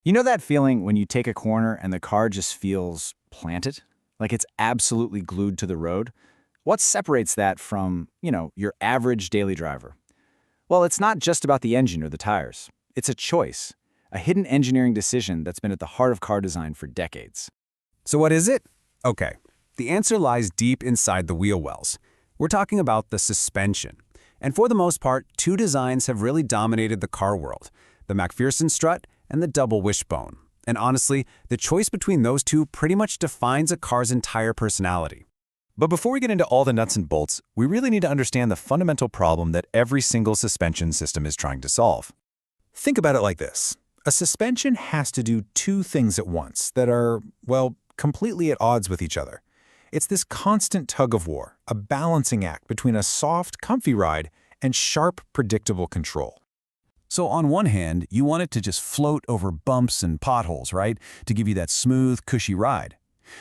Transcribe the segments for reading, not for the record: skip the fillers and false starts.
You know that feeling when you take a corner and the car just feels planted? Like it's absolutely glued to the road? What separates that from, your average daily driver? Well, it's not just about the engine or the tires. It's a choice, a hidden engineering decision that's been at the heart of car design for decades. So what is it? Okay, the answer lies deep inside the wheel wells. We're talking about the suspension. And for the most part, two designs have really dominated the car world, the MacPherson Strut and the double Wishbone. And honestly, the choice between those two pretty much defines a car's entire personality. But before we get into all the nuts and bolts, we really need to understand the fundamental problem that every single suspension system is trying to solve. Think about it like this. A suspension has to do two things at once that are, well, completely at odds with each other. It's this constant tug-of-war, a balancing act between a soft, comfy ride and sharp, predictable control. So on one hand, you want it to just float over bumps and potholes, right? To give you that smooth, cushy ride.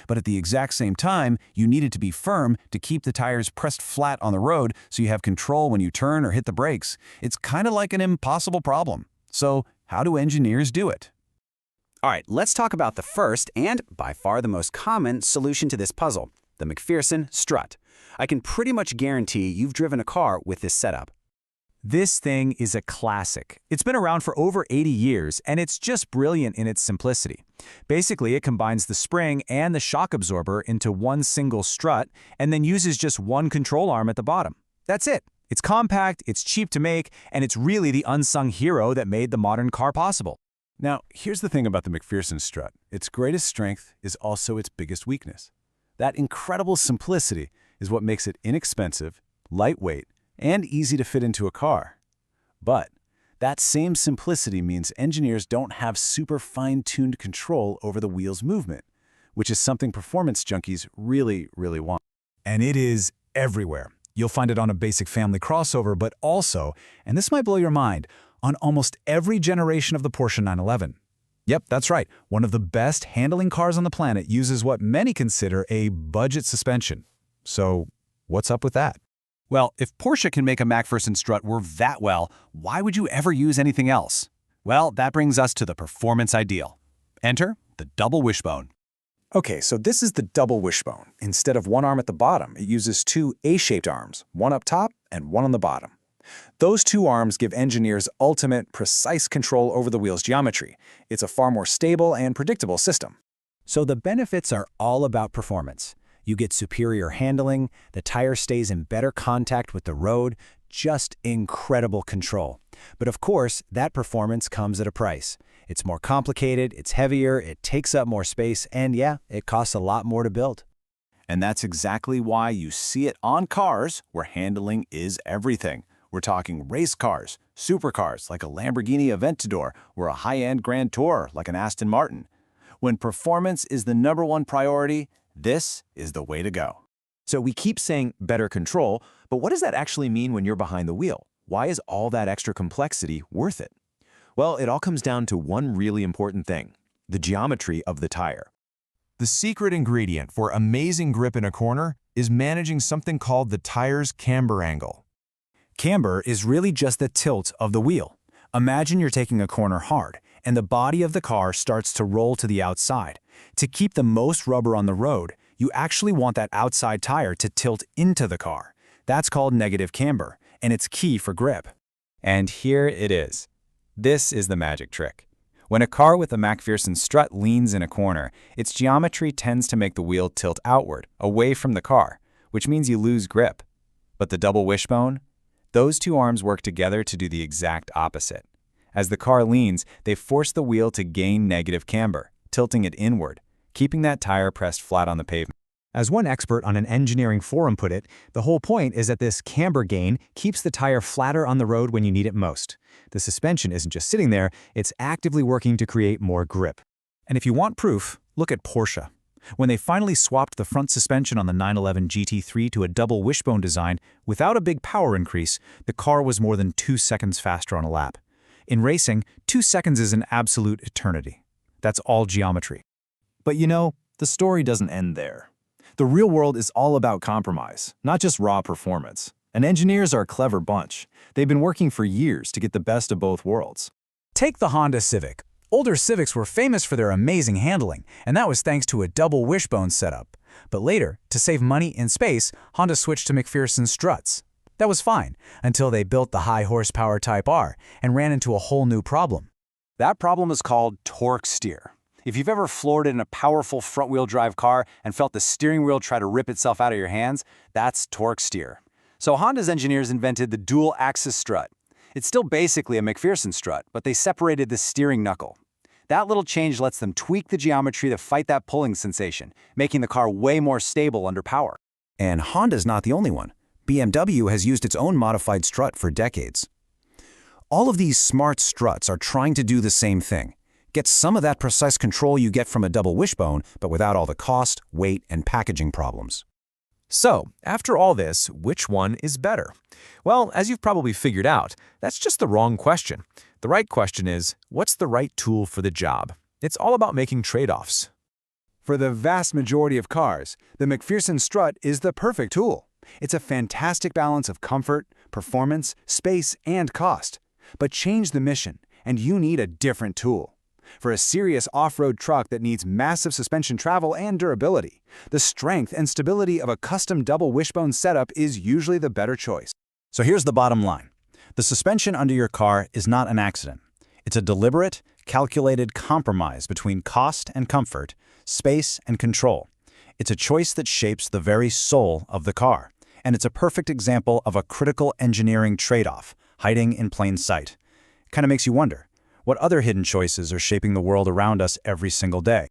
But at the exact same time, you need it to be firm to keep the tires pressed flat on the road so you have control when you turn or hit the brakes. It's kind of like an impossible problem. So how do engineers do it? All right, let's talk about the first and, by far the most common, solution to this puzzle, the MacPherson Strut. I can pretty much guarantee you've driven a car with this setup. This thing is a classic. It's been around for over 80 years, and it's just brilliant in its simplicity. Basically, it combines the spring and the shock absorber into one single strut, and then uses just one control arm at the bottom. That's it. It's compact, it's cheap to make, and it's really the unsung hero that made the modern car possible. Now, here's the thing about the MacPherson Strut. Its greatest strength is also its biggest weakness. That incredible simplicity is what makes it inexpensive, lightweight, and easy to fit into a car. But that same simplicity means engineers don't have super fine-tuned control over the wheel's movement, which is something performance junkies really, really want. And it is everywhere. You'll find it on a basic family crossover, but also, and this might blow your mind, on almost every generation of the Porsche 911. Yep, that's right. One of the best handling cars on the planet uses what many consider a budget suspension. So what's up with that? Well, if Porsche can make a MacPherson Strut work that well, why would you ever use anything else? Well, that brings us to the performance ideal. Enter the double Wishbone. Okay, so this is the double Wishbone. Instead of one arm at the bottom, it uses two A-shaped arms, one up top and one on the bottom. Those two arms give engineers ultimate, precise control over the wheel's geometry. It's a far more stable and predictable system. So the benefits are all about performance. You get superior handling, the tire stays in better contact with the road, just incredible control. But of course, that performance comes at a price. It's more complicated, it's heavier, it takes up more space, and yeah, it costs a lot more to build. And that's exactly why you see it on cars where handling is everything. We're talking race cars, supercars like a Lamborghini Aventador or a high-end Grand Tourer like an Aston Martin. When performance is the #1 priority, this is the way to go. So we keep saying better control, but what does that actually mean when you're behind the wheel? Why is all that extra complexity worth it? Well, it all comes down to one really important thing, the geometry of the tire. The secret ingredient for amazing grip in a corner is managing something called the tire's camber angle. Camber is really just the tilt of the wheel. Imagine you're taking a corner hard, and the body of the car starts to roll to the outside. To keep the most rubber on the road, you actually want that outside tire to tilt into the car. That's called negative camber, and it's key for grip. And here it is. This is the magic trick. When a car with a MacPherson Strut leans in a corner, its geometry tends to make the wheel tilt outward, away from the car, which means you lose grip. But the double Wishbone? Those two arms work together to do the exact opposite. As the car leans, they force the wheel to gain negative camber, tilting it inward, keeping that tire pressed flat on the pavement. As one expert on an engineering forum put it, the whole point is that this camber gain keeps the tire flatter on the road when you need it most. The suspension isn't just sitting there, it's actively working to create more grip. And if you want proof, look at Porsche. When they finally swapped the front suspension on the 911 GT3 to a double Wishbone design, without a big power increase, the car was more than 2 seconds faster on a lap. In racing, 2 seconds is an absolute eternity. That's all geometry. But the story doesn't end there. The real world is all about compromise, not just raw performance. And engineers are a clever bunch. They've been working for years to get the best of both worlds. Take the Honda Civic. Older Civics were famous for their amazing handling, and that was thanks to a double wishbone setup. But later, to save money and space, Honda switched to MacPherson struts. That was fine, until they built the high-horsepower Type R and ran into a whole new problem. That problem is called torque steer. If you've ever floored in a powerful front-wheel drive car and felt the steering wheel try to rip itself out of your hands, that's torque steer. So Honda's engineers invented the dual-axis strut. It's still basically a MacPherson strut, but they separated the steering knuckle. That little change lets them tweak the geometry to fight that pulling sensation, making the car way more stable under power. And Honda's not the only one. BMW has used its own modified strut for decades. All of these smart struts are trying to do the same thing. Get some of that precise control you get from a double wishbone, but without all the cost, weight, and packaging problems. So, after all this, which one is better? Well, as you've probably figured out, that's just the wrong question. The right question is, what's the right tool for the job? It's all about making trade-offs. For the vast majority of cars, the MacPherson strut is the perfect tool. It's a fantastic balance of comfort, performance, space, and cost. But change the mission, and you need a different tool. For a serious off-road truck that needs massive suspension travel and durability, the strength and stability of a custom double wishbone setup is usually the better choice. So here's the bottom line. The suspension under your car is not an accident. It's a deliberate, calculated compromise between cost and comfort, space and control. It's a choice that shapes the very soul of the car. And it's a perfect example of a critical engineering trade-off, hiding in plain sight. Kind of makes you wonder, what other hidden choices are shaping the world around us every single day?